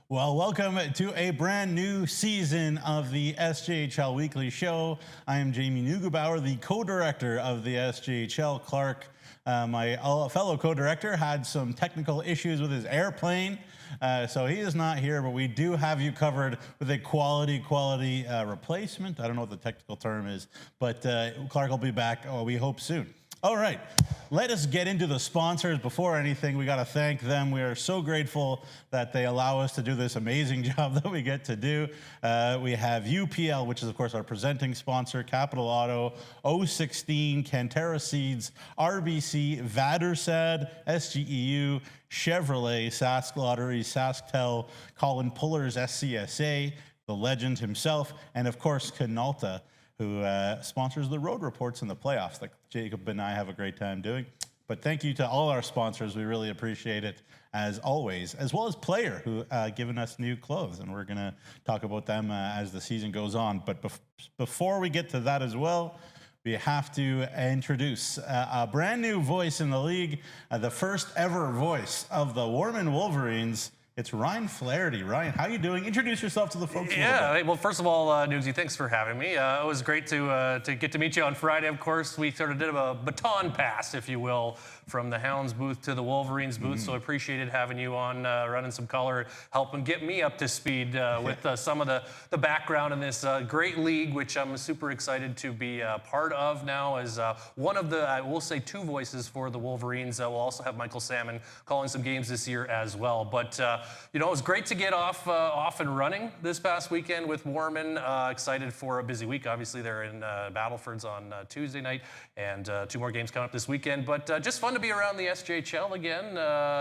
Well, welcome to a brand new season of the SJHL Weekly Show. I am Jamie Neugebauer, the co-director of the SJHL. Clark, my fellow co-director, had some technical issues with his airplane, so he is not here, but we do have you covered with a quality replacement. I don't know what the technical term is, but Clark will be back, we hope, soon. All right, let us get into the sponsors. Before anything, we got to thank them. We are so grateful that they allow us to do this amazing job that we get to do. We have UPL, which is, of course, our presenting sponsor, Capital Auto, O16, Cantera Seeds, RBC, Vadersad, SGEU, Chevrolet, Sask Lottery, SaskTel, Colin Puller's SCSA, the legend himself, and, of course, Canalta, who sponsors the road reports in the playoffs that Jacob and I have a great time doing. But thank you to all our sponsors. We really appreciate it, as always, as well as Player, who given us new clothes. And we're going to talk about them as the season goes on. But before we get to that as well, we have to introduce a brand new voice in the league, the first ever voice of the Warman Wolverines. It's Ryan Flaherty. Ryan, how you doing? Introduce yourself to the folks. Yeah, well, first of all, Newsy, thanks for having me. It was great to get to meet you on Friday, of course. We sort of did a baton pass, if you will, from the Hounds booth to the Wolverines booth, so I appreciated having you on, running some color, helping get me up to speed with some of the background in this great league, which I'm super excited to be part of now as one of the, I will say, two voices for the Wolverines. We'll also have Michael Salmon calling some games this year as well. But you know, it was great to get off and running this past weekend with Warman. Excited for a busy week. Obviously, they're in Battleford's on Tuesday night, and two more games coming up this weekend. But just fun to be around the SJHL again.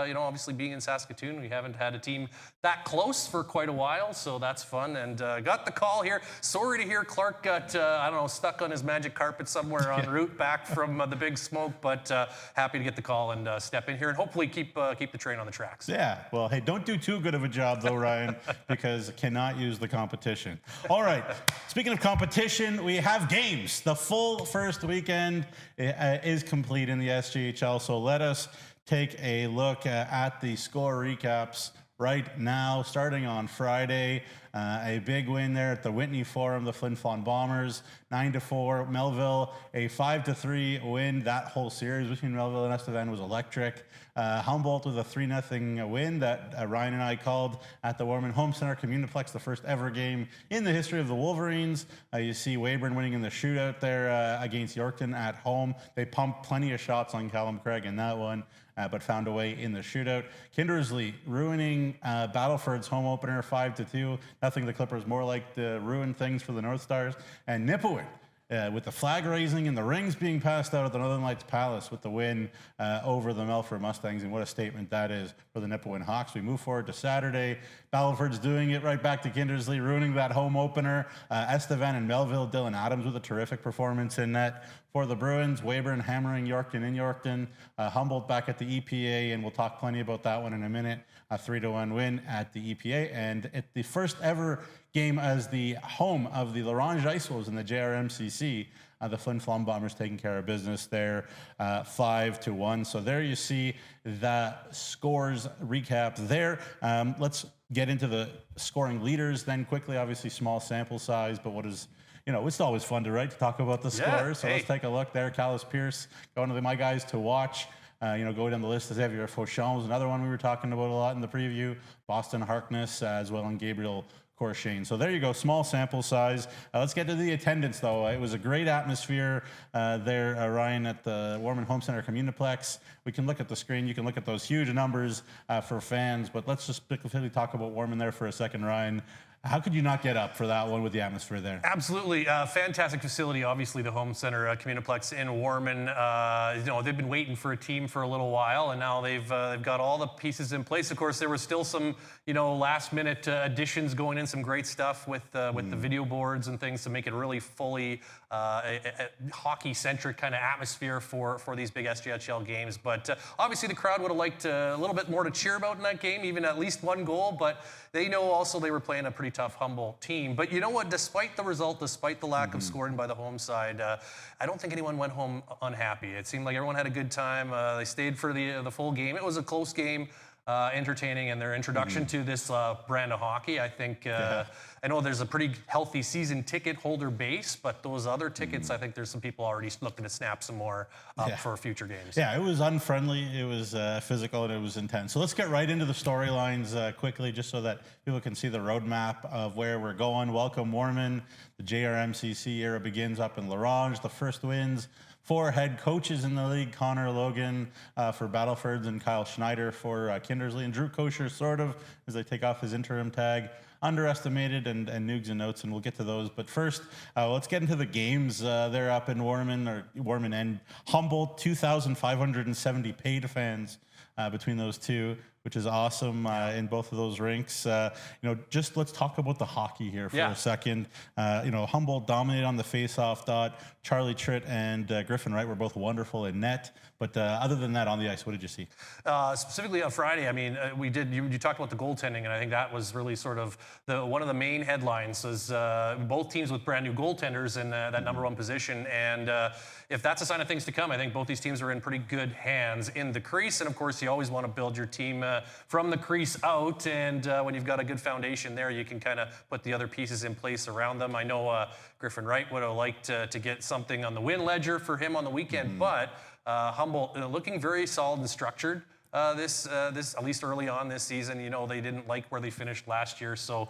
You know, obviously being in Saskatoon, we haven't had a team that close for quite a while, so that's fun. And got the call here. Sorry to hear Clark got, I don't know, stuck on his magic carpet somewhere en route back from the big smoke, but happy to get the call and step in here and hopefully keep the train on the tracks. Yeah, well, hey, don't do too good of a job, though, Ryan, because cannot use the competition. All right, speaking of competition, we have games. The full first weekend is complete in the SJHL, so let us take a look at the score recaps right now, starting on Friday. A big win there at the Whitney Forum, the Flin Flon Bombers, 9-4. Melville, a 5-3 win. That whole series between Melville and Estevan was electric. Humboldt with a 3-0 win that Ryan and I called at the Warman Home Center Communiplex, the first ever game in the history of the Wolverines. You see Weyburn winning in the shootout there against Yorkton at home. They pumped plenty of shots on Callum Craig in that one, but found a way in the shootout. Kindersley ruining Battleford's home opener 5-2. Nothing the Clippers more like to ruin things for the North Stars. And Nipawin with the flag raising and the rings being passed out at the Northern Lights Palace with the win over the Melfort Mustangs. And what a statement that is for the Nipawin Hawks. We move forward to Saturday. Battleford's doing it right back to Kindersley, ruining that home opener. Estevan and Melville, Dylan Adams with a terrific performance in net. For the Bruins, Weyburn hammering Yorkton in Yorkton. Humboldt back at the EPA, and we'll talk plenty about that one in a minute. A 3-1 win at the EPA, and at the first ever game as the home of the Larange Ice Wolves in the JRMCC. The Flin Flon Bombers taking care of business there, 5-1. So there you see the scores recap there. Let's get into the scoring leaders then quickly. Obviously, small sample size, but what is, you know, it's always fun to talk about the scores. So let's take a look there. Callis Pierce going to my guys to watch. You know, go down the list. Xavier Fauchon was another one we were talking about a lot in the preview. Boston Harkness as well, and Gabriel Corshane. So there you go, small sample size. Let's get to the attendance, though. It was a great atmosphere there, Ryan, at the Warman Home Center Communiplex. We can look at the screen. You can look at those huge numbers for fans, but let's just specifically talk about Warman there for a second, Ryan. How could you not get up for that one with the atmosphere there? Absolutely. Fantastic facility, obviously, the Home Center Communiplex in Warman. You know, they've been waiting for a team for a little while, and now they've got all the pieces in place. Of course, there was still some, you know, last-minute additions going in, some great stuff with the video boards and things to make it really fully a hockey-centric kind of atmosphere for these big SJHL games. But obviously, the crowd would have liked a little bit more to cheer about in that game, even at least one goal. But they know also they were playing a pretty tough Humboldt team. But you know what? Despite the result, despite the lack of scoring by the home side, I don't think anyone went home unhappy. It seemed like everyone had a good time. They stayed for the full game. It was a close game. entertaining and their introduction to this brand of hockey. I think I know there's a pretty healthy season ticket holder base, but those other tickets, I think there's some people already looking to snap some more up for future games. Yeah, it was unfriendly, it was physical, and it was intense. So let's get right into the storylines quickly, just so that people can see the roadmap of where we're going. Welcome, Warman. The JRMCC era begins up in La Ronge. The first wins. 4 head coaches in the league, Connor Logan for Battlefords and Kyle Schneider for Kindersley, and Drew Kosher sort of as they take off his interim tag. Underestimated and Nugs and Notes, and we'll get to those. But first, let's get into the games. They're up in Warman and Humboldt, 2,570 paid fans between those two, which is awesome in both of those rinks. Just let's talk about the hockey here for a second. Humboldt dominated on the face-off dot. Charlie Tritt and Griffin Wright were both wonderful in net. But other than that, on the ice, what did you see? Specifically on Friday, I mean, you talked about the goaltending, and I think that was really sort of one of the main headlines was both teams with brand new goaltenders in that number one position. And if that's a sign of things to come, I think both these teams are in pretty good hands in the crease. And of course, you always want to build your team from the crease out. And when you've got a good foundation there, you can kind of put the other pieces in place around them. I know Griffin Wright would have liked to get something on the win ledger for him on the weekend, but Humboldt looking very solid and structured this at least early on this season. They didn't like where they finished last year, so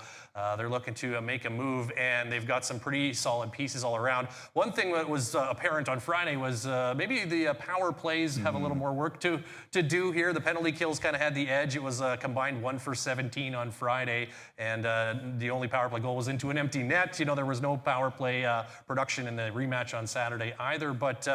they're looking to make a move, and they've got some pretty solid pieces all around. One thing that was apparent on Friday was maybe the power plays have a little more work to do here. The penalty kills kind of had the edge. It was a combined 1 for 17 on Friday, and the only power play goal was into an empty net. There was no power play production in the rematch on Saturday either, but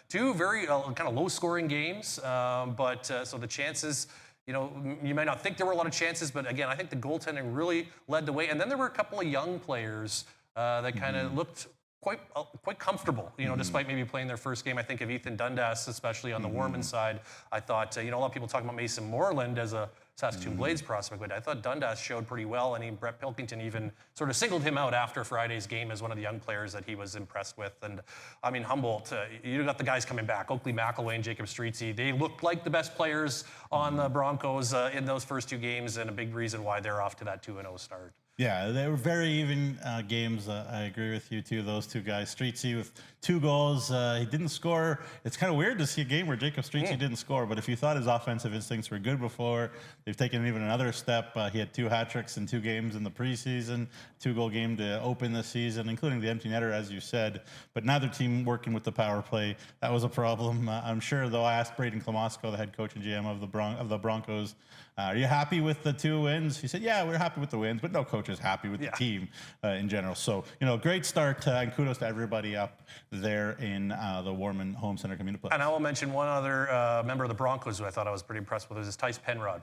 2 very kind of low-scoring games. So the chances, you might not think there were a lot of chances, but again, I think the goaltending really led the way. And then there were a couple of young players that kind of looked quite comfortable, despite maybe playing their first game. I think of Ethan Dundas, especially on the Warman side. I thought, a lot of people talk about Mason Moreland as a Saskatoon Blades prospect, but I thought Dundas showed pretty well, and Brett Pilkington even sort of singled him out after Friday's game as one of the young players that he was impressed with. And I mean, Humboldt, you got the guys coming back, Oakley McElwain and Jacob Streetsy. They looked like the best players on the Broncos in those first 2 games, and a big reason why they're off to that 2-0 start. Yeah, they were very even games. I agree with you, too. Those 2 guys. Streetsy with 2 goals. He didn't score. It's kind of weird to see a game where Jacob Streetsy didn't score, but if you thought his offensive instincts were good before, they've taken even another step. He had 2 hat tricks in 2 games in the preseason, 2-goal game to open the season, including the empty netter, as you said. But neither team working with the power play. That was a problem. I'm sure, though, I asked Braden Klamosko, the head coach and GM of the Broncos, are you happy with the 2 wins? He said, yeah, we're happy with the wins, but no coach is happy with the team in general. So, great start, and kudos to everybody up there in the Warman Home Center Community Place. And I will mention one other member of the Broncos who I thought I was pretty impressed with was Tice Penrod.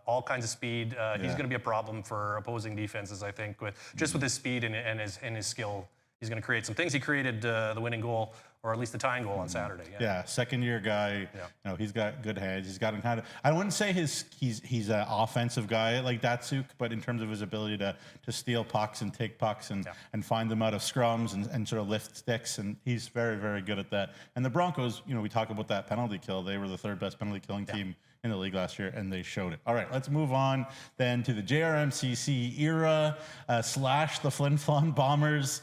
All kinds of speed. He's going to be a problem for opposing defenses, I think, with his speed and his skill. He's going to create some things. He created the winning goal, or at least the tying goal on Saturday. Yeah, second-year guy. He's got good hands. He's got him kind of. I wouldn't say he's an offensive guy like Datsuk, but in terms of his ability to steal pucks and take pucks and find them out of scrums and sort of lift sticks, and he's very, very good at that. And the Broncos, we talk about that penalty kill. They were the 3rd best penalty killing team in the league last year, and they showed it. All right, let's move on then to the JRMCC era / the Flin Flon Bombers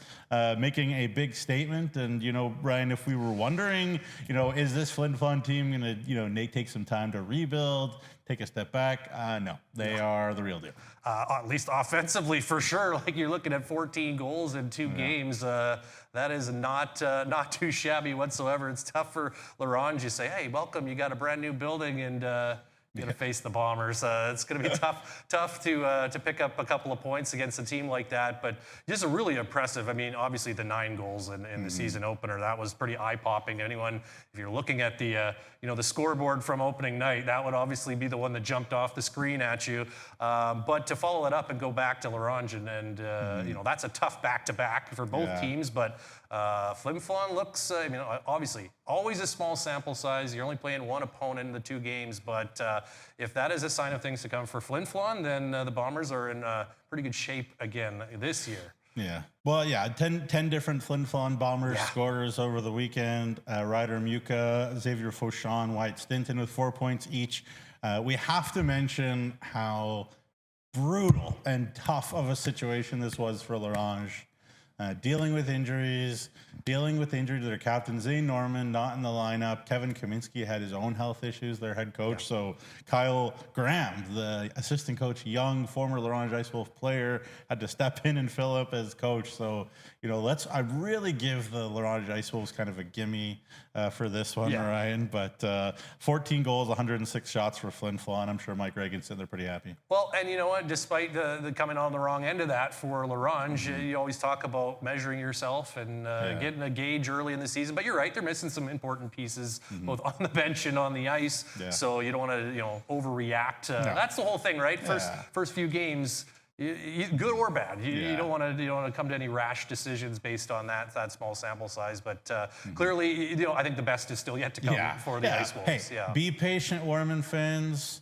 making a big statement. And, Brian, if we were wondering, is this Flin Flon team going to, take some time to rebuild, take a step back? No, they are the real deal. At least offensively, for sure. Like, you're looking at 14 goals in 2 games. That is not too shabby whatsoever. It's tough for La Ronge. You say, hey, welcome, you got a brand new building, and going to face the Bombers. It's going to be tough to pick up a couple of points against a team like that, but just a really impressive. I mean, obviously the 9 goals in the season opener, that was pretty eye-popping. Anyone, if you're looking at the the scoreboard from opening night, that would obviously be the one that jumped off the screen at you. But to follow it up and go back to La Ronge, and that's a tough back-to-back for both teams. But Flin Flon looks, obviously, always a small sample size. You're only playing 1 opponent in the 2 games, but if that is a sign of things to come for Flin Flon, then the Bombers are in pretty good shape again this year. Yeah. Well, 10 different Flin Flon Bombers scorers over the weekend. Ryder Muka, Xavier Fauchon, Wyatt Stinton with 4 points each. We have to mention how brutal and tough of a situation this was for Larange. Dealing with injuries to their captain, Zane Norman, not in the lineup. Kevin Kaminsky had his own health issues, their head coach. So Kyle Graham, the assistant coach, young, former Larange Ice Wolf player, had to step in and fill up as coach. So, I really give the Larange Ice Wolves kind of a gimme for this one, Ryan. But 14 goals, 106 shots for Flin Flon. I'm sure Mike Reagan's sitting there pretty happy. Well, and you know what? Despite the coming on the wrong end of that for Larange, you always talk about measuring yourself and getting a gauge early in the season. But you're right; they're missing some important pieces both on the bench and on the ice. Yeah. So you don't want to overreact. That's the whole thing, right? First few games. Good or bad, you don't want to come to any rash decisions based on that small sample size. But clearly, I think the best is still yet to come for the Ice Wolves. Hey, be patient, Warman fans.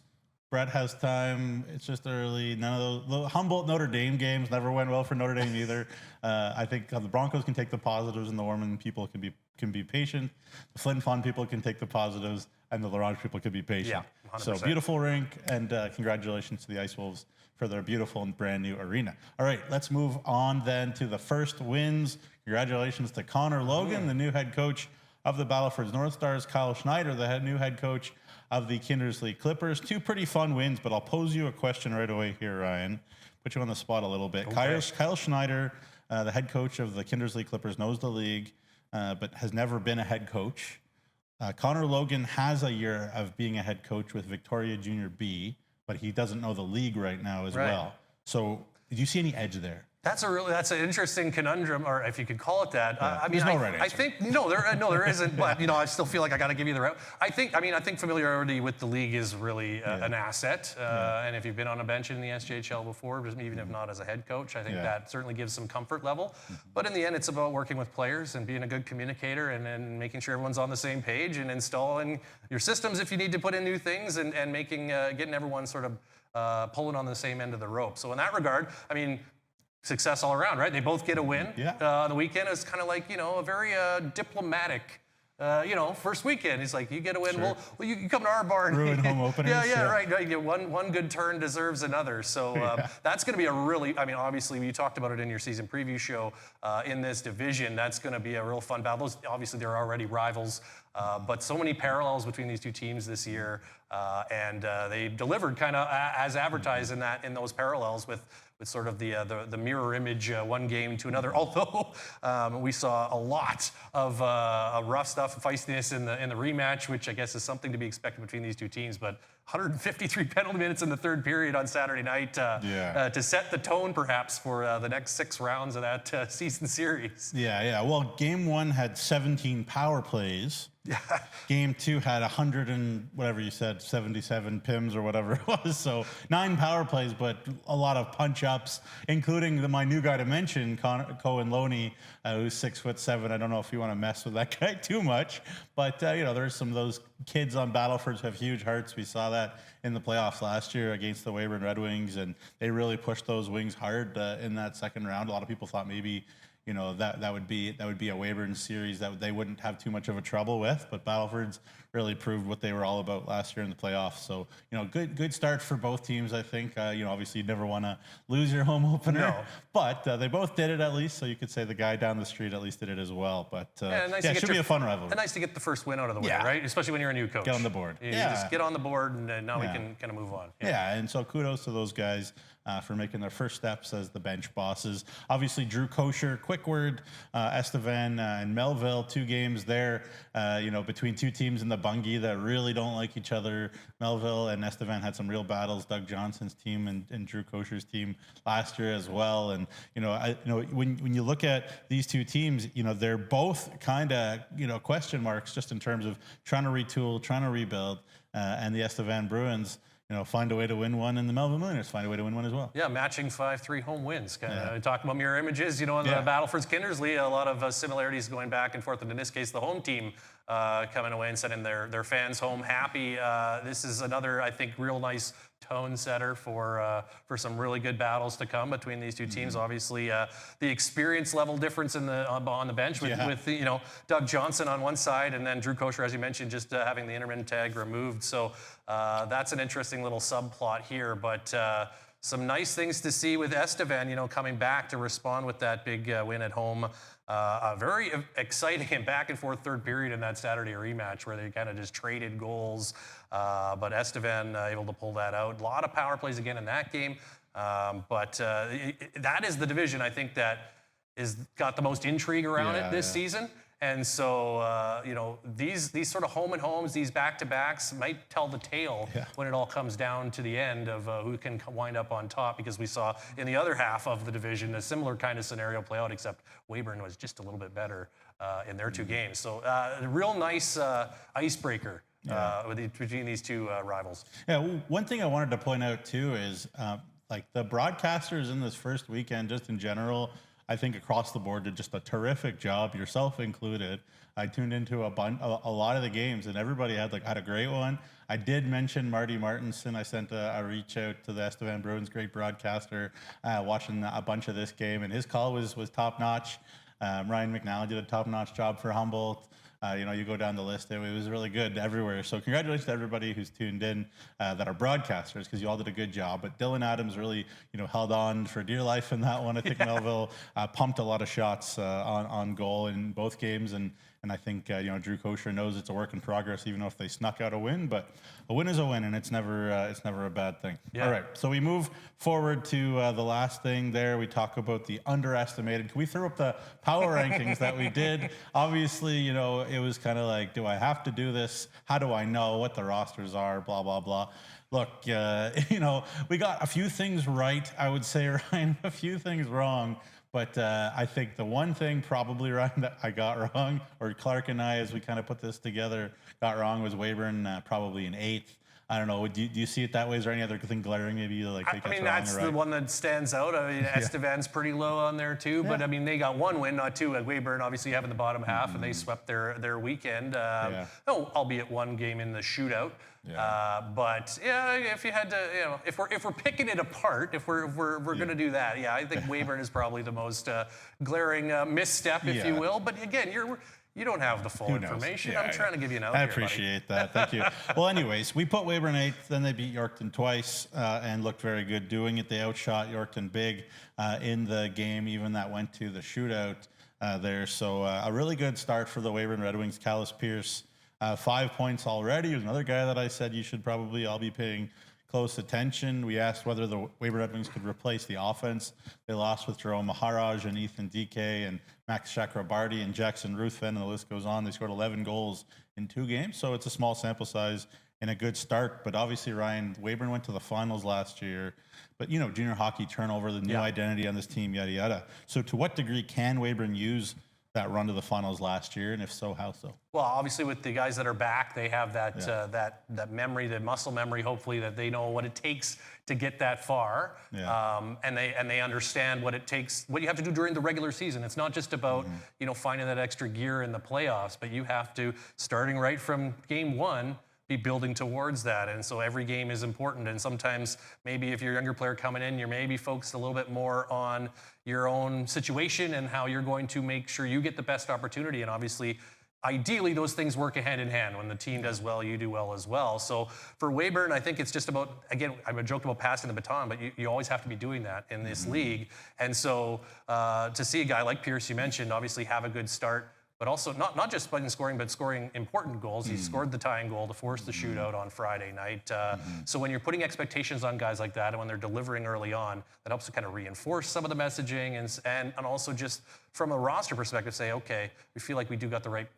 Brett has time. It's just early. None of those. The Humboldt Notre Dame games never went well for Notre Dame either. I think the Broncos can take the positives, and the Warman people can be patient. The Flin Flon people can take the positives, and the Larange people can be patient. Yeah, 100%. So beautiful rink, and congratulations to the Ice Wolves for their beautiful and brand new arena. All right, let's move on then to the first wins. Congratulations to Connor Logan, the new head coach of the Battlefords North Stars, Kyle Schneider, the new head coach of the Kindersley Clippers. Two pretty fun wins, but I'll pose you a question right away here, Ryan. Put you on the spot a little bit. Okay. Kyle Schneider, the head coach of the Kindersley Clippers, knows the league, but has never been a head coach. Connor Logan has a year of being a head coach with Victoria Junior B, but he doesn't know the league right now as well. So did you see any edge there? That's an interesting conundrum, or if you could call it that. I mean, There's no right answer. I think there isn't. But I still feel like I got to give you the right. I think familiarity with the league is really an asset. And if you've been on a bench in the SJHL before, even if not as a head coach, I think that certainly gives some comfort level. But in the end, it's about working with players and being a good communicator and making sure everyone's on the same page and installing your systems if you need to put in new things and getting everyone sort of pulling on the same end of the rope. So in that regard, I mean, success all around, right? They both get a win. The weekend is kind of like, a very diplomatic, first weekend. He's like, you get a win. Sure. Well, you come to our barn. Ruin home openers. Right. One good turn deserves another. So that's going to be obviously, you talked about it in your season preview show. In this division, that's going to be a real fun battle. Obviously, they're already rivals, but so many parallels between these two teams this year. And they delivered kind of as advertised in those parallels with sort of the mirror image one game to another. Although we saw a lot of rough stuff, feistiness in the rematch, which I guess is something to be expected between these two teams. But 153 penalty minutes in the third period on Saturday night to set the tone perhaps for the next 6 rounds of that season series. Well, game 1 had 17 power plays. Game 2 had 100 and whatever you said, 77 PIMs or whatever it was. So 9 power plays, but a lot of punch ups, including my new guy to mention, Cohen Loney, who's 6'7". I don't know if you want to mess with that guy too much, but there's some of those kids on Battlefords who have huge hearts. We saw that in the playoffs last year against the Weyburn Red Wings, and they really pushed those Wings hard in that second round. A lot of people thought maybe that would be a Weyburn series that they wouldn't have too much of a trouble with, but Battlefords really proved what they were all about last year in the playoffs. So good start for both teams. I think obviously you never want to lose your home opener, but they both did it at least. So you could say the guy down the street at least did it as well. But it should be a fun rivalry. Nice to get the first win out of the way, right? Especially when you're a new coach. Get on the board. You just get on the board, and now we can kind of move on. And so kudos to those guys for making their first steps as the bench bosses. Obviously, Drew Kosher, Quickword, Estevan, and Melville, 2 games there, between 2 teams in the Bungie that really don't like each other. Melville and Estevan had some real battles. Doug Johnson's team and Drew Kosher's team last year as well. And when you look at these 2 teams, they're both kind of question marks just in terms of trying to retool, trying to rebuild, and the Estevan Bruins find a way to win one, and the Melville Millionaires find a way to win one as well. Yeah, matching 5-3 home wins. Talk about mirror images, on the Battlefords Kindersley, a lot of similarities going back and forth. And in this case, the home team coming away and sending their fans home happy. This is another, I think, real nice tone setter for some really good battles to come between these two teams. Obviously, the experience level difference on the bench with Doug Johnson on one side and then Drew Kosher, as you mentioned, just having the intermittent tag removed. So that's an interesting little subplot here, but. Some nice things to see with Estevan, coming back to respond with that big win at home. A very exciting and back and forth third period in that Saturday rematch where they kind of just traded goals. But Estevan able to pull that out. A lot of power plays again in that game. But that is the division, I think, that is got the most intrigue around it this season. And so, these sort of home and homes, these back-to-backs might tell the tale when it all comes down to the end of who can wind up on top, because we saw in the other half of the division a similar kind of scenario play out, except Weyburn was just a little bit better in their two games. So a real nice icebreaker between these two rivals. Yeah, one thing I wanted to point out, too, is like the broadcasters in this first weekend, just in general, I think across the board did just a terrific job, yourself included. I tuned into a lot of the games, and everybody had a great one. I did mention Marty Martinson. I sent a reach out to the Estevan Bruins, great broadcaster, watching a bunch of this game, and his call was top notch. Ryan McNally did a top notch job for Humboldt. You go down the list, it was really good everywhere. So congratulations to everybody who's tuned in that are broadcasters, because you all did a good job. But Dylan Adams really, held on for dear life in that one. I think Melville pumped a lot of shots on goal in both games. And I think, Drew Kosher knows it's a work in progress, even if they snuck out a win. But a win is a win, and it's never a bad thing. Yeah. All right, so we move forward to the last thing there. We talk about the underestimated. Can we throw up the power rankings that we did? Obviously, it was kind of like, do I have to do this? How do I know what the rosters are? Blah, blah, blah. Look, we got a few things right, I would say, Ryan, a few things wrong. But I think the one thing probably, Ryan, that I got wrong, or Clark and I, as we kind of put this together, got wrong, was Weyburn probably an 8th. I don't know. Do you see it that way? Is there any other thing glaring maybe that's the one that stands out. I mean, Estevan's pretty low on there too. But I mean, they got one win, not two. Weyburn obviously having the bottom half, and they swept their weekend. Albeit one game in the shootout. But if you had to, if we're picking it apart, if we're going to do that, I think Weyburn is probably the most glaring misstep, if you will. But again, you don't have the full information. I'm trying to give you an out. I appreciate that. Thank you. Well, anyways, we put Weyburn 8th. Then they beat Yorkton twice and looked very good doing it. They outshot Yorkton big in the game, even that went to the shootout there. So a really good start for the Weyburn Red Wings. Callis Pierce, 5 points already. He was another guy that I said you should probably all be paying close attention. We asked whether the Weyburn Red Wings could replace the offense. They lost with Jerome Maharaj and Ethan DK and Max Chakrabarty and Jackson Ruthven, and the list goes on. They scored 11 goals in 2 games, so it's a small sample size and a good start. But obviously, Ryan, Weyburn went to the finals last year. But, junior hockey turnover, the new identity on this team, yada, yada. So to what degree can Weyburn use that run to the finals last year, and if so, how so? Well, obviously with the guys that are back, they have that that memory, the muscle memory, hopefully, that they know what it takes to get that far, and they understand what it takes, what you have to do during the regular season. It's not just about finding that extra gear in the playoffs, but you have to, starting right from game 1, be building towards that. And so every game is important. And sometimes maybe if you're a younger player coming in, you're maybe focused a little bit more on your own situation and how you're going to make sure you get the best opportunity. And obviously, ideally, those things work hand in hand. When the team does well, you do well as well. So for Weyburn, I think it's just about, again, I'm joking about passing the baton, but you always have to be doing that in this league. And so to see a guy like Pierce, you mentioned, obviously have a good start, but also not just scoring, but scoring important goals. He scored the tying goal to force the shootout on Friday night. So when you're putting expectations on guys like that, and when they're delivering early on, that helps to kind of reinforce some of the messaging, and also just from a roster perspective, say, okay, we feel like we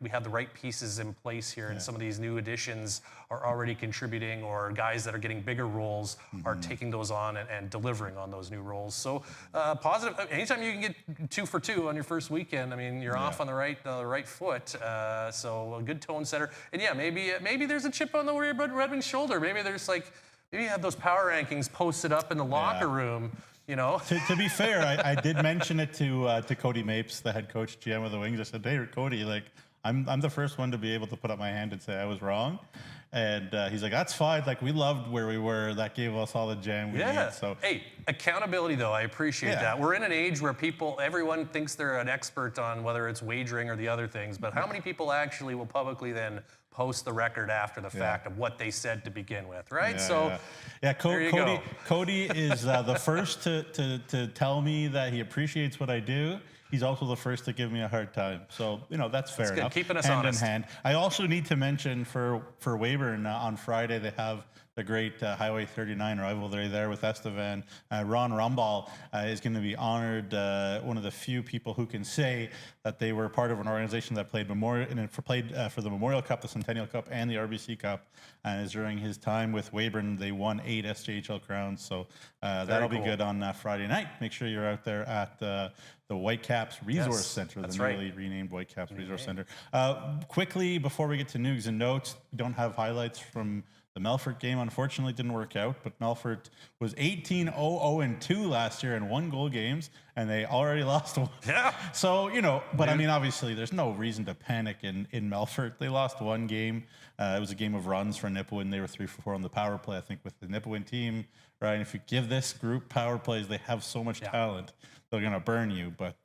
have the right pieces in place here, and some of these new additions are already contributing, or guys that are getting bigger roles are taking those on and delivering on those new roles. So positive. Anytime you can get 2 for 2 on your first weekend, I mean, you're off on the right foot. So a good tone setter. And maybe there's a chip on the Red Wings shoulder. Maybe you have those power rankings posted up in the locker room. To be fair, I did mention it to Cody Mapes, the head coach GM of the Wings. I said, hey, Cody, I'm the first one to be able to put up my hand and say I was wrong. And he's like, that's fine. Like, we loved where we were. That gave us all the jam we need. So, hey, accountability, though, I appreciate that. We're in an age where everyone thinks they're an expert on whether it's wagering or the other things, but how many people actually will publicly then post the record after the fact of what they said to begin with, right? Cody is the first to tell me that he appreciates what I do. He's also the first to give me a hard time. So, that's fair enough. Keeping us honest. Hand in hand. I also need to mention for Weyburn on Friday, they have the great Highway 39 rivalry there with Estevan. Ron Rumball is going to be honored, one of the few people who can say that they were part of an organization that played for the Memorial Cup, the Centennial Cup, and the RBC Cup. And during his time with Weyburn, they won 8 SJHL crowns. So that'll be good on Friday night. Make sure you're out there at the Whitecaps Resource Center, the newly renamed Whitecaps Resource Center. Quickly, before we get to news and notes, we don't have highlights from the Melfort game. Unfortunately, didn't work out, but Melfort was 18-0-0-2 last year in 1-goal games, and they already lost one. Yeah. So, but I mean, obviously, there's no reason to panic in Melfort. They lost one game. It was a game of runs for Nipawin. They were 3 for 4 on the power play, I think, with the Nipawin team, right? And if you give this group power plays, they have so much talent. They're going to burn you, but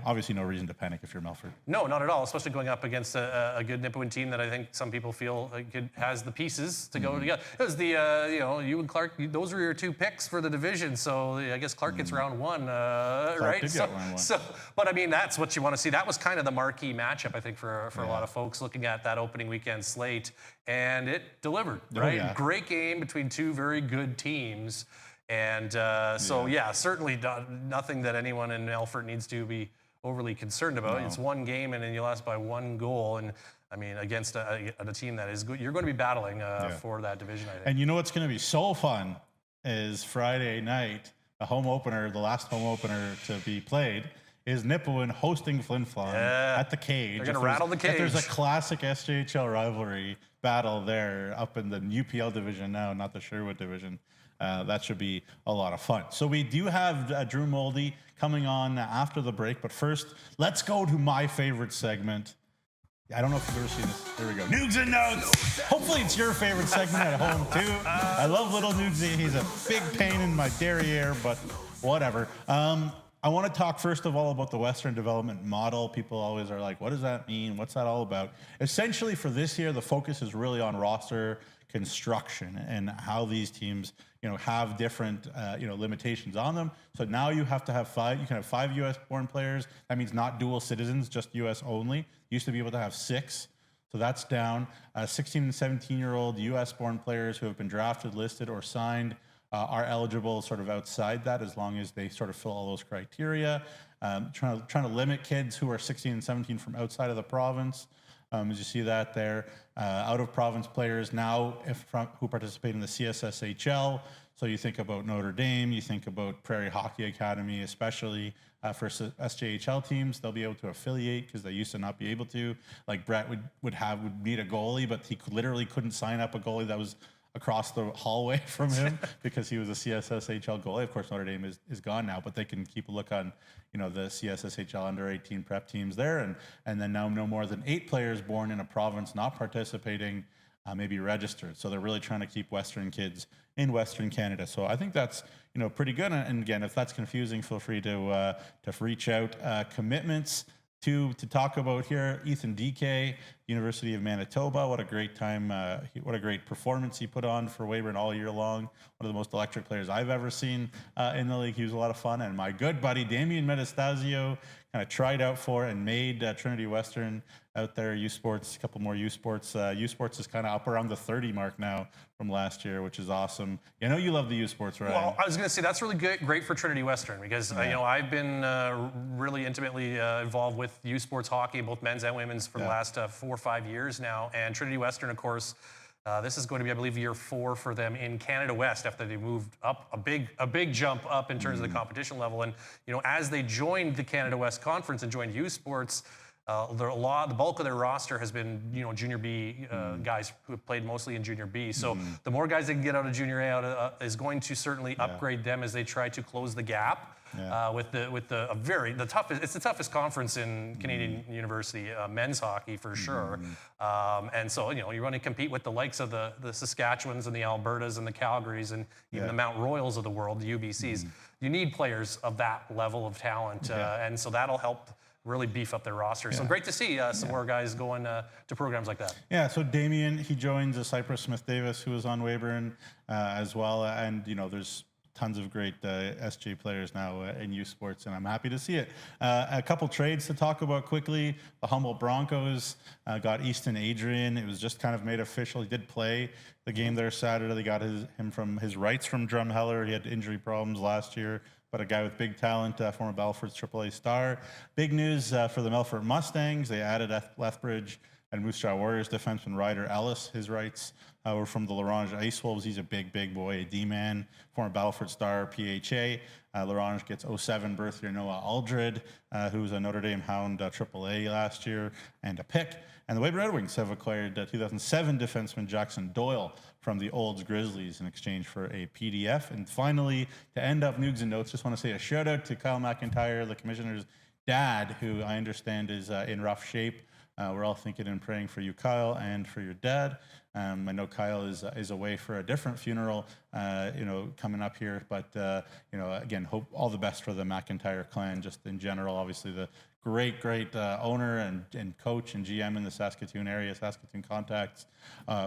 obviously no reason to panic if you're Melfort. No, not at all, especially going up against a good Nipawin team that I think some people feel has the pieces to go together. It was you and Clark, those were your 2 picks for the division, so I guess Clark gets round 1, right? Did get round 1. But I mean, that's what you want to see. That was kind of the marquee matchup, I think, for a lot of folks looking at that opening weekend slate, and it delivered, right? Yeah. Great game between 2 very good teams. And certainly nothing that anyone in Melfort needs to be overly concerned about. No. It's one game, and then you lost by 1 goal. And I mean, against a team that is good, you're going to be battling for that division, I think. And you know what's going to be so fun is Friday night, the last home opener to be played, is Nipawin hosting Flin Flon at the Cage. They're going to rattle the Cage. If there's a classic SJHL rivalry battle there up in the UPL division now, not the Sherwood division. That should be a lot of fun. So we do have Drew Moldy coming on after the break, but first, let's go to my favorite segment. I don't know if you've ever seen this. Here we go. Nugs and Notes. Hopefully it's your favorite segment at home, too. I love little Nugsy. He's a big pain in my derriere, but whatever. I want to talk, first of all, about the Western Development Model. People always are like, what does that mean? What's that all about? Essentially, for this year, the focus is really on roster construction and how these teams have different limitations on them. So now you have to have 5. You can have 5 U.S. born players. That means not dual citizens, just U.S. only. Used to be able to have 6. So that's down. 16 and 17-year-old U.S. born players who have been drafted, listed, or signed are eligible sort of outside that, as long as they sort of fill all those criteria. Trying to limit kids who are 16 and 17 from outside of the province. As you see that there, out-of-province players now who participate in the CSSHL. So you think about Notre Dame, you think about Prairie Hockey Academy, especially for SJHL teams. They'll be able to affiliate because they used to not be able to. Like Brett would need a goalie, but he literally couldn't sign up a goalie that was across the hallway from him because he was a CSSHL goalie. Of course, Notre Dame is gone now, but they can keep a look on the CSSHL under 18 prep teams there, and then now no more than 8 players born in a province not participating may be registered. So they're really trying to keep Western kids in Western Canada. So I think that's pretty good. And again, if that's confusing, feel free to reach out. Commitments to talk about here, Ethan DK, University of Manitoba. What a great time, what a great performance he put on for Weyburn all year long. One of the most electric players I've ever seen in the league. He was a lot of fun. And my good buddy, Damian Metastasio, kind of tried out for and made Trinity Western out there, U Sports, a couple more U Sports. U Sports is kind of up around the 30 mark now from last year, which is awesome. I know you love the U Sports, right? Well, I was going to say that's really great for Trinity Western because I've been really intimately involved with U Sports hockey, both men's and women's, for the last 4 or 5 years now. And Trinity Western, of course, this is going to be, I believe, year 4 for them in Canada West after they moved up a big jump up in terms of the competition level. And as they joined the Canada West Conference and joined U Sports, the bulk of their roster has been, junior B guys who have played mostly in junior B. So the more guys they can get out of junior A is going to certainly upgrade them as they try to close the gap. It's the toughest conference in Canadian University men's hockey for sure. And so you want to compete with the likes of the Saskatchewans and the Albertas and the Calgarys and even the Mount Royals of the world, the UBCs. You need players of that level of talent, and so that'll help really beef up their roster. So great to see some more guys going to programs like that. Yeah, so Damien, he joins Cypress Smith-Davis, who was on Weyburn as well. And, there's tons of great SJ players now in youth sports, and I'm happy to see it. A couple trades to talk about quickly. The Humboldt Broncos got Easton Adrian. It was just kind of made official. He did play the game there Saturday. They got his rights from Drumheller. He had injury problems last year, but a guy with big talent, former Belford's AAA star. Big news for the Melfort Mustangs. They added Lethbridge and Moose Jaw Warriors defenseman Ryder Ellis. His rights were from the Larange Ice Wolves. He's a big boy, a D-man, former Belfort star, PHA. Larange gets 07 birth year Noah Aldred, who was a Notre Dame Hound AAA last year, and a pick. And the Weyburn Red Wings have acquired 2007 defenseman Jackson Doyle from the Olds Grizzlies in exchange for a PDF. And finally, to end up Nugs and Notes, just want to say a shout out to Kyle McIntyre, the commissioner's dad, who I understand is in rough shape. We're all thinking and praying for you, Kyle, and for your dad. I know Kyle is away for a different funeral, coming up here. But, again, hope all the best for the McIntyre clan, just in general. Obviously, the great owner and coach and GM in the Saskatoon area, Saskatoon Contacts,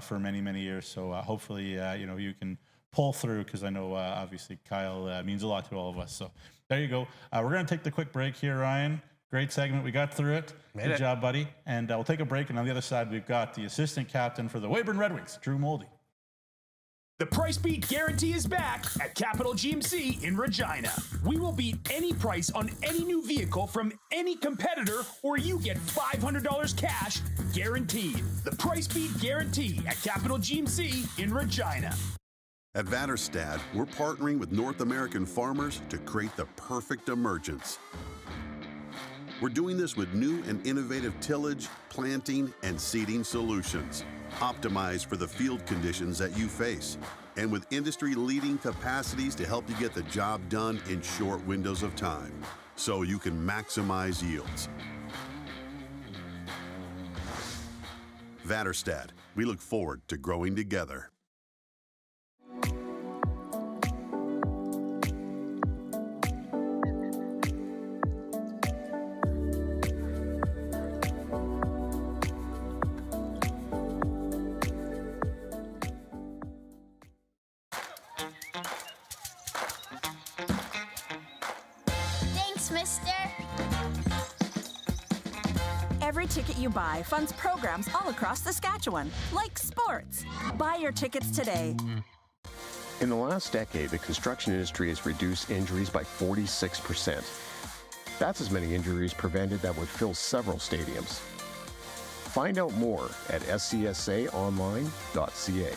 for many years. So hopefully, you can pull through, because I know, obviously, Kyle means a lot to all of us. So there you go. We're going to take the quick break here, Ryan. Great segment. We got through it. Good job, buddy. And we'll take a break. And on the other side, we've got the assistant captain for the Weyburn Red Wings, Drew Moldy. The Price Beat Guarantee is back at Capital GMC in Regina. We will beat any price on any new vehicle from any competitor, or you get $500 cash guaranteed. The Price Beat Guarantee at Capital GMC in Regina. At Vatterstad, we're partnering with North American farmers to create the perfect emergence. We're doing this with new and innovative tillage, planting, and seeding solutions, optimized for the field conditions that you face, and with industry-leading capacities to help you get the job done in short windows of time, so you can maximize yields. Vatterstad, we look forward to growing together. Every ticket you buy funds programs all across Saskatchewan, like sports. Buy your tickets today. In the last decade, the construction industry has reduced injuries by 46%. That's as many injuries prevented that would fill several stadiums. Find out more at scsaonline.ca.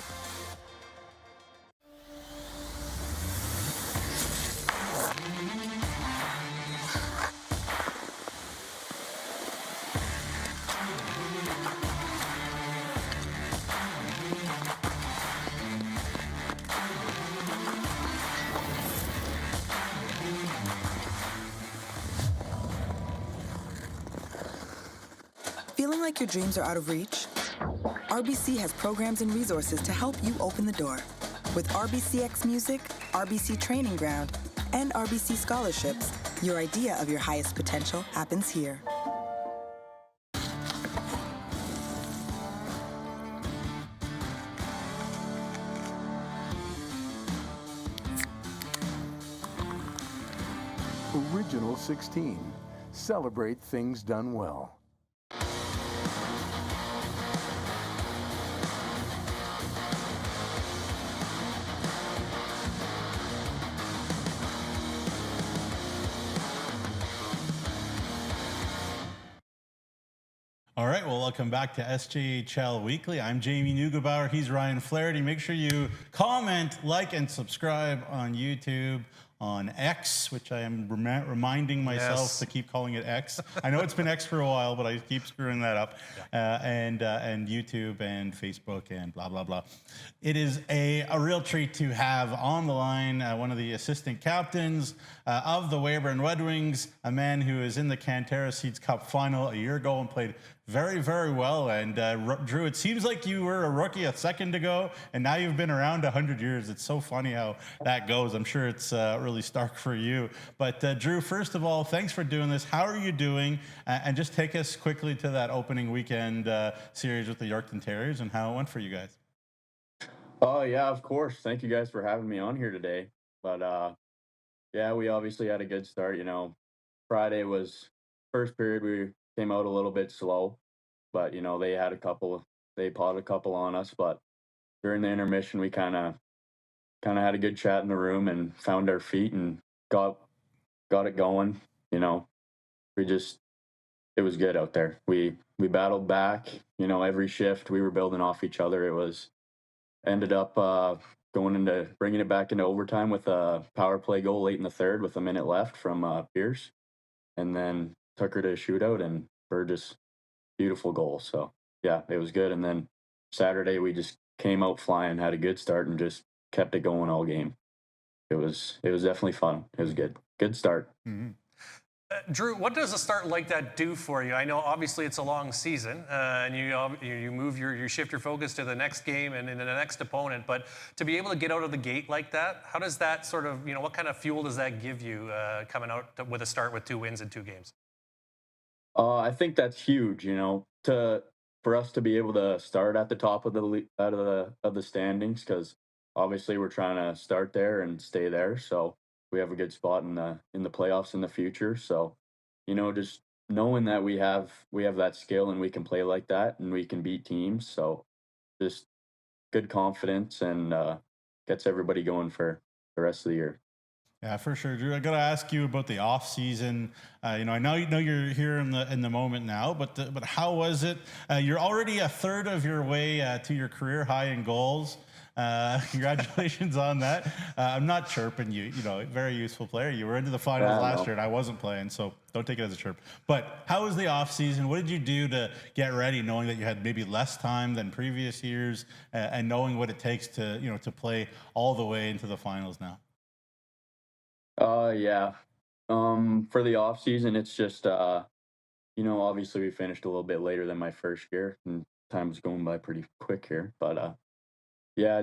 Feeling like your dreams are out of reach? RBC has programs and resources to help you open the door. With RBCX Music, RBC Training Ground, and RBC Scholarships, your idea of your highest potential happens here. Original 16. Celebrate things done well. All right, well, welcome back to SJHL Weekly. I'm Jamie Neugebauer. He's Ryan Flaherty. Make sure you comment, like, and subscribe on YouTube. on X, which I am reminding myself Yes. to keep calling it X. I know it's been X for a while, but I keep screwing that up. And YouTube and Facebook and blah, blah, blah. It is a real treat to have on the line one of the assistant captains of the Weyburn Red Wings, a man who is in the Cantera Seeds Cup final a year ago and played very, very well. And Drew, it seems like you were a rookie a second ago, and now you've been around 100 years. It's so funny how that goes. I'm sure it's really stark for you. But Drew, first of all, thanks for doing this. How are you doing? And just take us quickly to that opening weekend series with the Yorkton Terriers and how it went for you guys. Oh, yeah, of course. Thank you guys for having me on here today. But yeah, we obviously had a good start. Friday was first period. We came out a little bit slow, but they pawed a couple on us. But during the intermission, we kind of had a good chat in the room and found our feet and got it going. It was good out there. We battled back. Every shift we were building off each other. Ended up bringing it back into overtime with a power play goal late in the third with a minute left from Pierce, and then took her to a shootout and Burgess, beautiful goal. So yeah, it was good. And then Saturday we just came out flying, had a good start, and just kept it going all game. It was definitely fun. It was good start. Mm-hmm. Drew, what does a start like that do for you? I know obviously it's a long season, and you shift your focus to the next game and the next opponent. But to be able to get out of the gate like that, how does that sort of what kind of fuel does that give you coming out with a start with 2 wins in 2 games? I think that's huge. For us to be able to start at the top of the standings, because obviously we're trying to start there and stay there. So we have a good spot in the playoffs in the future. So, just knowing that we have that skill and we can play like that and we can beat teams. So just good confidence and gets everybody going for the rest of the year. Yeah, for sure, Drew. I got to ask you about the off season. I know you're here in the moment now, but how was it? You're already a third of your way to your career high in goals. Congratulations on that. I'm not chirping you. Very useful player. You were into the finals last year, and I wasn't playing, so don't take it as a chirp. But how was the off season? What did you do to get ready, knowing that you had maybe less time than previous years, and knowing what it takes to to play all the way into the finals now? Yeah. For the off season, it's just obviously we finished a little bit later than my first year, and time was going by pretty quick here. But yeah,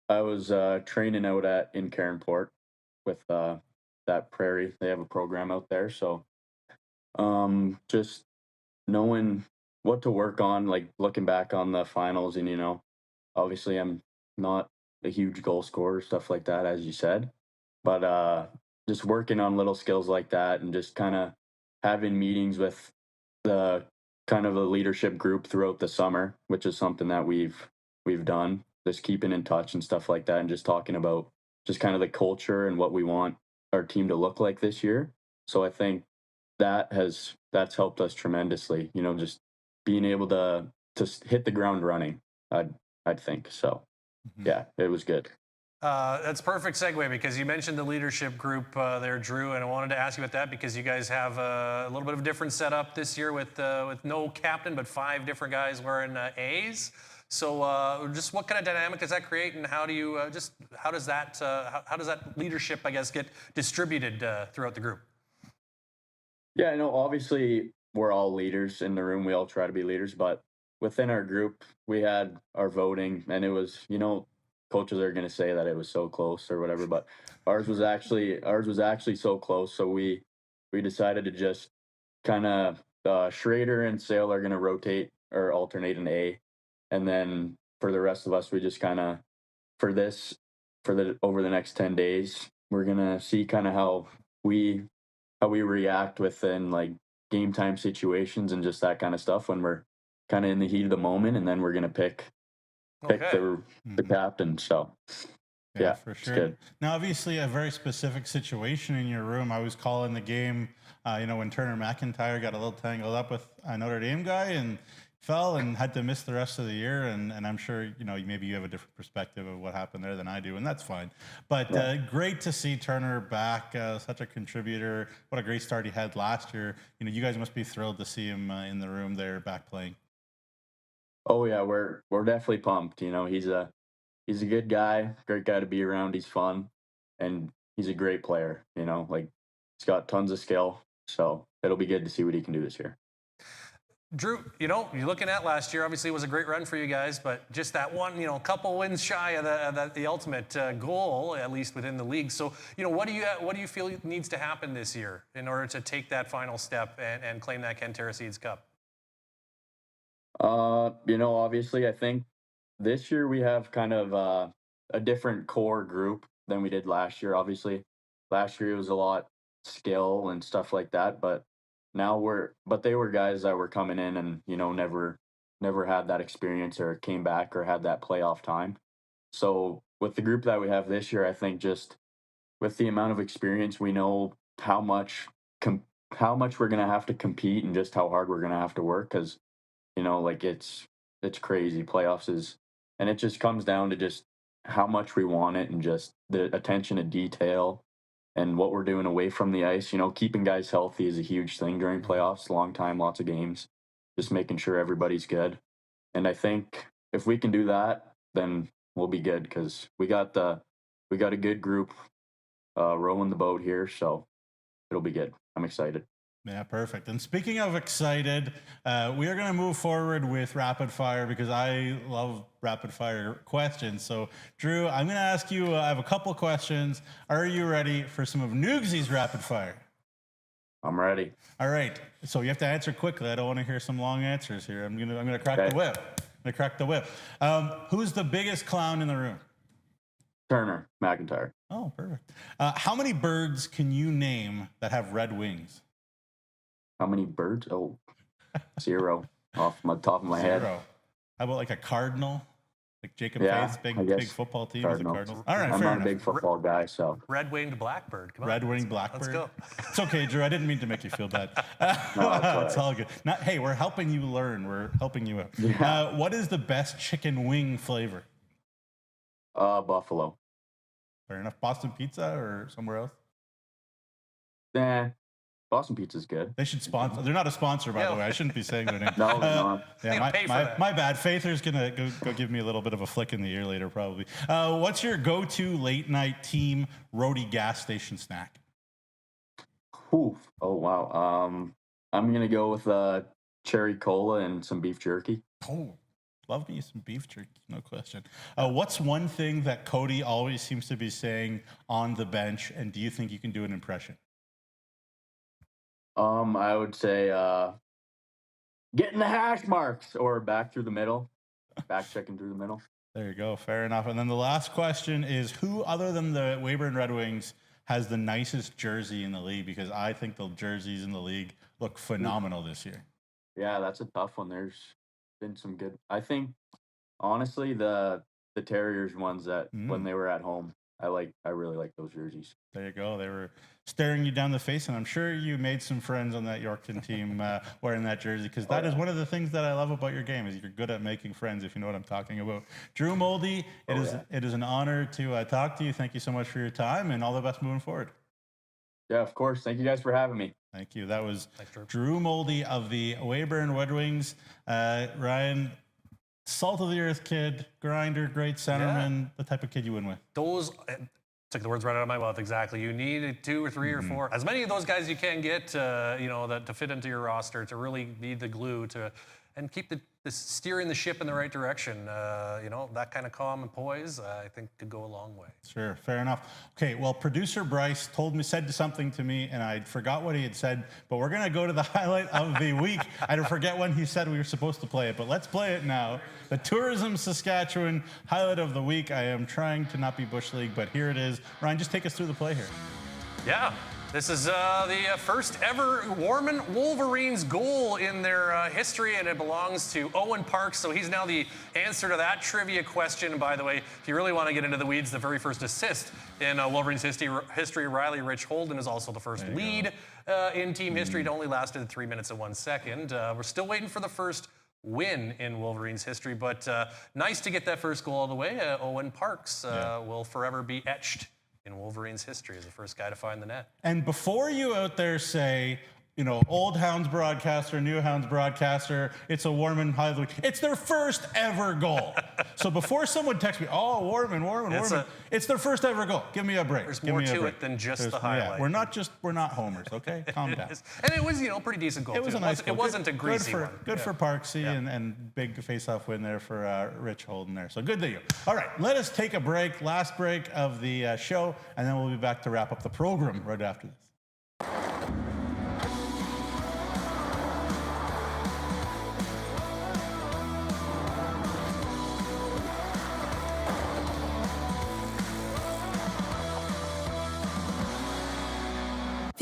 I was training out in Cairnport with that Prairie. They have a program out there, so just knowing what to work on, like looking back on the finals, and obviously I'm not a huge goal scorer, stuff like that, as you said, but just working on little skills like that, and just kind of having meetings with the kind of a leadership group throughout the summer, which is something that we've done, just keeping in touch and stuff like that, and just talking about just kind of the culture and what we want our team to look like this year. So I think that's helped us tremendously, just being able to hit the ground running, I'd think. So yeah, it was good. That's a perfect segue, because you mentioned the leadership group there, Drew, and I wanted to ask you about that because you guys have a little bit of a different setup this year with no captain, but 5 different guys wearing A's. So just what kind of dynamic does that create, and how do you how does that leadership, I guess, get distributed throughout the group? Yeah, I know obviously we're all leaders in the room. We all try to be leaders, but within our group, we had our voting, and it was, coaches are going to say that it was so close or whatever, but ours was actually so close. So we decided to just kind of Schrader and Sale are going to rotate or alternate an A, and then for the rest of us, we just kind of over the next 10 days, we're going to see kind of how we react within like game time situations and just that kind of stuff when we're kind of in the heat of the moment, and then we're going to pick the captain. So yeah, for sure. Good. Now, obviously, a very specific situation in your room. I was calling the game, when Turner McIntyre got a little tangled up with a Notre Dame guy, and fell and had to miss the rest of the year. And I'm sure, maybe you have a different perspective of what happened there than I do, and that's fine. But great to see Turner back, such a contributor. What a great start he had last year. You guys must be thrilled to see him in the room there back playing. Oh yeah, we're definitely pumped. He's a good guy, great guy to be around. He's fun, and he's a great player. He's got tons of skill. So it'll be good to see what he can do this year. Drew, you're looking at last year, obviously it was a great run for you guys, but just that one, couple wins shy of the ultimate goal, at least within the league. So, what do you feel needs to happen this year in order to take that final step and claim that Kentera Seeds Cup? Obviously I think this year we have kind of a different core group than we did last year. Obviously, last year it was a lot skill and stuff like that, but they were guys that were coming in and never had that experience or came back or had that playoff time. So with the group that we have this year, I think just with the amount of experience, we know how much we're gonna have to compete and just how hard we're gonna have to work, because it's crazy. Playoffs and it just comes down to just how much we want it and just the attention to detail. And what we're doing away from the ice, keeping guys healthy is a huge thing during playoffs. Long time, lots of games, just making sure everybody's good. And I think if we can do that, then we'll be good, because we got a good group rowing the boat here, so it'll be good. I'm excited. Yeah, perfect. And speaking of excited, we are going to move forward with rapid fire because I love rapid fire questions. So, Drew, I'm going to ask you, I have a couple questions. Are you ready for some of Noogsy's rapid fire? I'm ready. All right. So you have to answer quickly. I don't want to hear some long answers here. I'm gonna crack the whip. I'm going to crack the whip. Who's the biggest clown in the room? Turner McIntyre. Oh, perfect. How many birds can you name that have red wings? How many birds? Oh, 0 off my top of my head. How about like a cardinal? Like Jacob Faith's big football team is a Cardinals. All right, I'm fair not enough. a big football guy, so. Red-winged blackbird. Come on. Red-winged blackbird. Let's go. It's okay, Drew. I didn't mean to make you feel bad. No, it's all good. Hey, we're helping you learn. We're helping you out. Yeah. What is the best chicken wing flavor? Buffalo. Fair enough. Boston Pizza or somewhere else? Nah. Boston Pizza's good. They should sponsor. They're not a sponsor, by the way. I shouldn't be saying their name. No, they're not. Yeah, my bad. Faither's gonna go give me a little bit of a flick in the ear later, probably. What's your go-to late night team roadie gas station snack? Ooh. Oh wow. I'm gonna go with cherry cola and some beef jerky. Oh, love me some beef jerky, no question. What's one thing that Cody always seems to be saying on the bench, and do you think you can do an impression? I would say getting the hash marks or back through the middle, back checking through the middle. There you go. Fair enough. And then the last question is, who other than the Weyburn Red Wings has the nicest jersey in the league? Because I think the jerseys in the league look phenomenal this year. Yeah, that's a tough one. There's been some good. I think honestly the Terriers ones that when they were at home, I really like those jerseys. There you go. They were staring you down the face, and I'm sure you made some friends on that Yorkton team wearing that jersey, because that is one of the things that I love about your game is you're good at making friends, if you know what I'm talking about. Drew Moldy, it is an honor to talk to you. Thank you so much for your time, and all the best moving forward. Yeah, of course. Thank you guys for having me. Thank you. That was Drew Moldy of the Weyburn Red Wings. Ryan, salt of the earth kid, grinder, great centerman, the type of kid you win with. Those took the words right out of my mouth. Exactly. You need 2 or 3 or 4, as many of those guys you can get, to fit into your roster to really be the glue and keep the steering the ship in the right direction. That kind of calm and poise, I think, could go a long way. Sure, fair enough. Okay, well, producer Bryce said something to me, and I forgot what he had said, but we're going to go to the highlight of the week. I forget when he said we were supposed to play it, but let's play it now. The Tourism Saskatchewan highlight of the week. I am trying to not be Bush League, but here it is. Ryan, just take us through the play here. Yeah. This is the first ever Warman Wolverines goal in their history, and it belongs to Owen Parks. So he's now the answer to that trivia question. By the way, if you really want to get into the weeds, the very first assist in Wolverines history, Riley Rich Holden, is also the first lead in team history. It only lasted 3 minutes and 1 second. We're still waiting for the first win in Wolverines history. But nice to get that first goal all the way. Owen Parks will forever be etched in Wolverines history as the first guy to find the net. And before you out there say, old Hounds broadcaster, new Hounds broadcaster, it's a Warman Highland. It's their first ever goal. So before someone texts me, oh, Warman, it's their first ever goal. Give me a break. There's Give more me a to break. it than just the highlight. Yeah, we're not homers, okay? Calm down. And it was, pretty decent goal. It was too. a nice goal. It wasn't a greasy one. Good for Parksy and big face-off win there for Rich Holden there. So good to you. All right, let us take a break, last break of the show, and then we'll be back to wrap up the program right after this.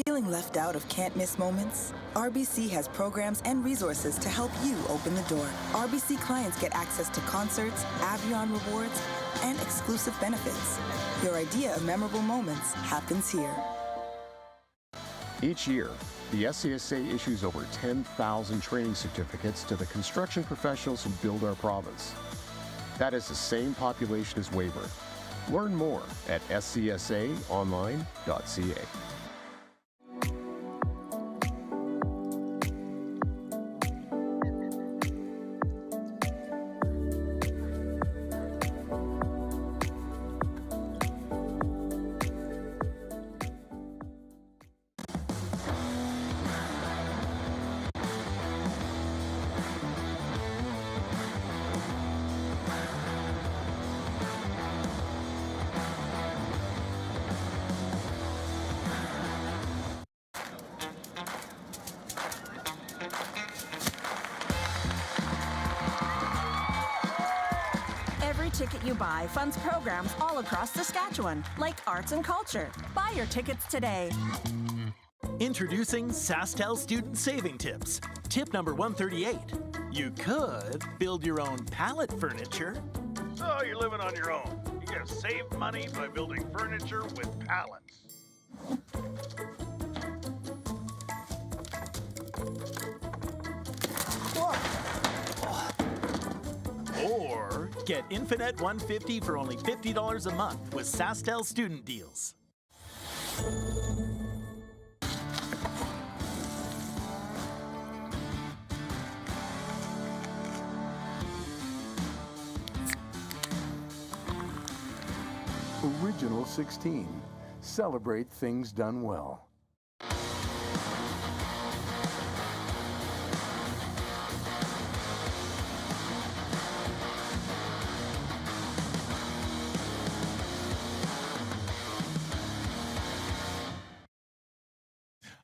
Feeling left out of can't-miss moments? RBC has programs and resources to help you open the door. RBC clients get access to concerts, Avion rewards, and exclusive benefits. Your idea of memorable moments happens here. Each year, the SCSA issues over 10,000 training certificates to the construction professionals who build our province. That is the same population as Weyburn. Learn more at scsaonline.ca. Every ticket you buy funds programs all across Saskatchewan, like arts and culture. Buy your tickets today. Introducing SaskTel Student Saving Tips. Tip number 138. You could build your own pallet furniture. So you're living on your own. You can save money by building furniture with pallets. Or get Infinet 150 for only $50 a month with SaskTel Student Deals. Original 16. Celebrate things done well.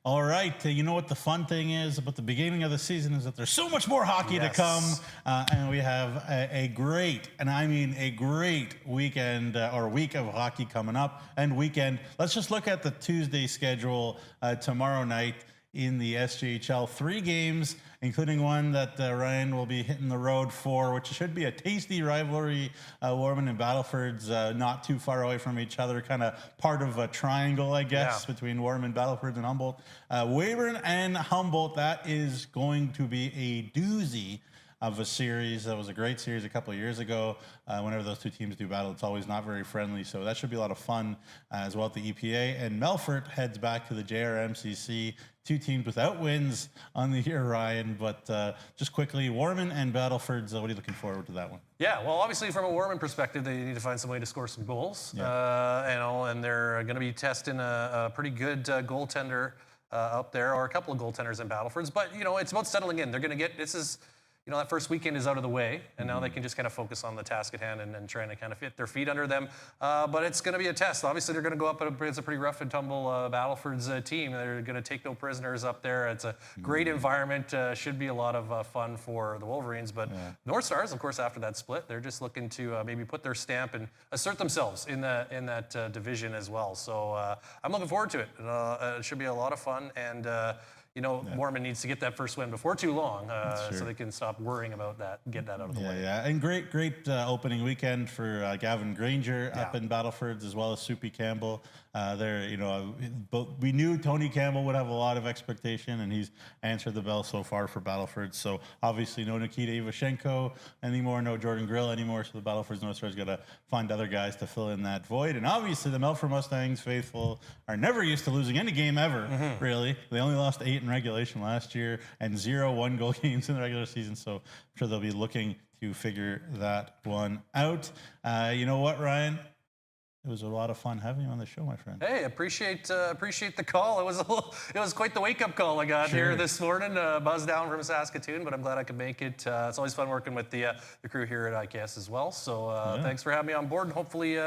All right, you know what the fun thing is about the beginning of the season is that there's so much more hockey to come, and we have a great, and I mean a great weekend or week of hockey coming up and weekend. Let's just look at the Tuesday schedule tomorrow night in the SJHL. 3 games, including one that Ryan will be hitting the road for, which should be a tasty rivalry. Warman and Battleford's not too far away from each other, kind of part of a triangle, I guess, between Warman, Battleford, and Humboldt. Weyburn and Humboldt, that is going to be a doozy of a series. That was a great series a couple of years ago. Whenever those two teams do battle, it's always not very friendly. So that should be a lot of fun as well at the EPA. And Melfort heads back to the JRMCC. 2 teams without wins on the year, Ryan. But just quickly, Warman and Battleford's, what are you looking forward to that one? Yeah, well, obviously from a Warman perspective, they need to find some way to score some goals. And they're going to be testing a pretty good goaltender up there, or a couple of goaltenders in Battleford's. But, it's about settling in. They're going to get, that first weekend is out of the way, and now they can just kind of focus on the task at hand and trying to kind of fit their feet under them. But it's going to be a test. Obviously, they're going to go up against a pretty rough and tumble Battleford's team. They're going to take no prisoners up there. It's a great environment. Should be a lot of fun for the Wolverines. But North Stars, of course, after that split, they're just looking to maybe put their stamp and assert themselves in that division as well. So I'm looking forward to it. It should be a lot of fun. And Mormon needs to get that first win before too long, so they can stop worrying about that, get that out of the way. Yeah, and great opening weekend for Gavin Granger up in Battlefords, as well as Soupy Campbell. We knew Tony Campbell would have a lot of expectation, and he's answered the bell so far for Battlefords. So obviously no Nikita Ivashenko anymore, no Jordan Grill anymore, so the Battlefords North Star's got to find other guys to fill in that void. And obviously the Melfort Mustangs faithful are never used to losing any game ever, really. They only lost 8 in regulation last year and 0 one-goal games in the regular season, so I'm sure they'll be looking to figure that one out. You know what, Ryan? It was a lot of fun having you on the show, my friend. Hey, appreciate the call. It was quite the wake-up call I got here this morning. Buzzed down from Saskatoon, but I'm glad I could make it. It's always fun working with the crew here at IKS as well. So thanks for having me on board, and hopefully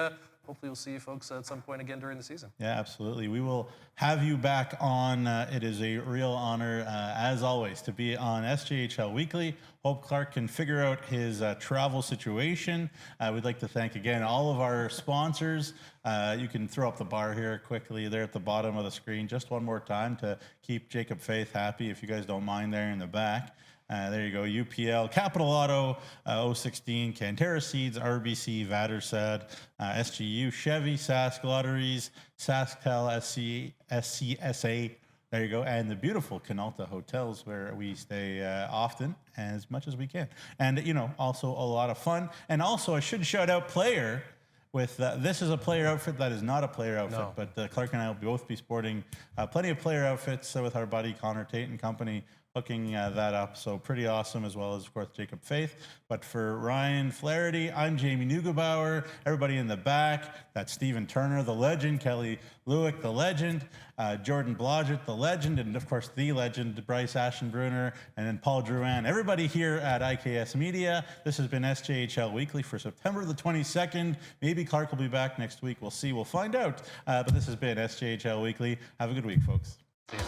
we'll see you folks at some point again during the season. Yeah, absolutely. We will have you back on. It is a real honor, as always, to be on SJHL Weekly. Hope Clark can figure out his travel situation. We'd like to thank again all of our sponsors. You can throw up the bar here quickly there at the bottom of the screen just one more time to keep Jacob Faith happy, if you guys don't mind, there in the back. There you go, UPL, Capital Auto, 016, Cantera Seeds, RBC, Vattersad, SGU, Chevy, Sask Lotteries, SaskTel, SCSA, there you go, and the beautiful Canalta Hotels, where we stay often, as much as we can. And, also a lot of fun. And also, I should shout out Player. With this is a player outfit that is not a player outfit, but Clark and I will both be sporting plenty of player outfits with our buddy Connor Tate and company hooking that up. So pretty awesome, as well as, of course, Jacob Faith. But for Ryan Flaherty, I'm Jamie Neugebauer. Everybody in the back, that's Stephen Turner, the legend, Kelly Lewick, the legend, Jordan Blodgett, the legend, and of course the legend, Bryce Aschenbrunner, and then Paul Drouin. Everybody here at IKS Media. This has been SJHL Weekly for September the 22nd. Maybe Clark will be back next week. We'll see. We'll find out. But this has been SJHL Weekly. Have a good week, folks. See ya.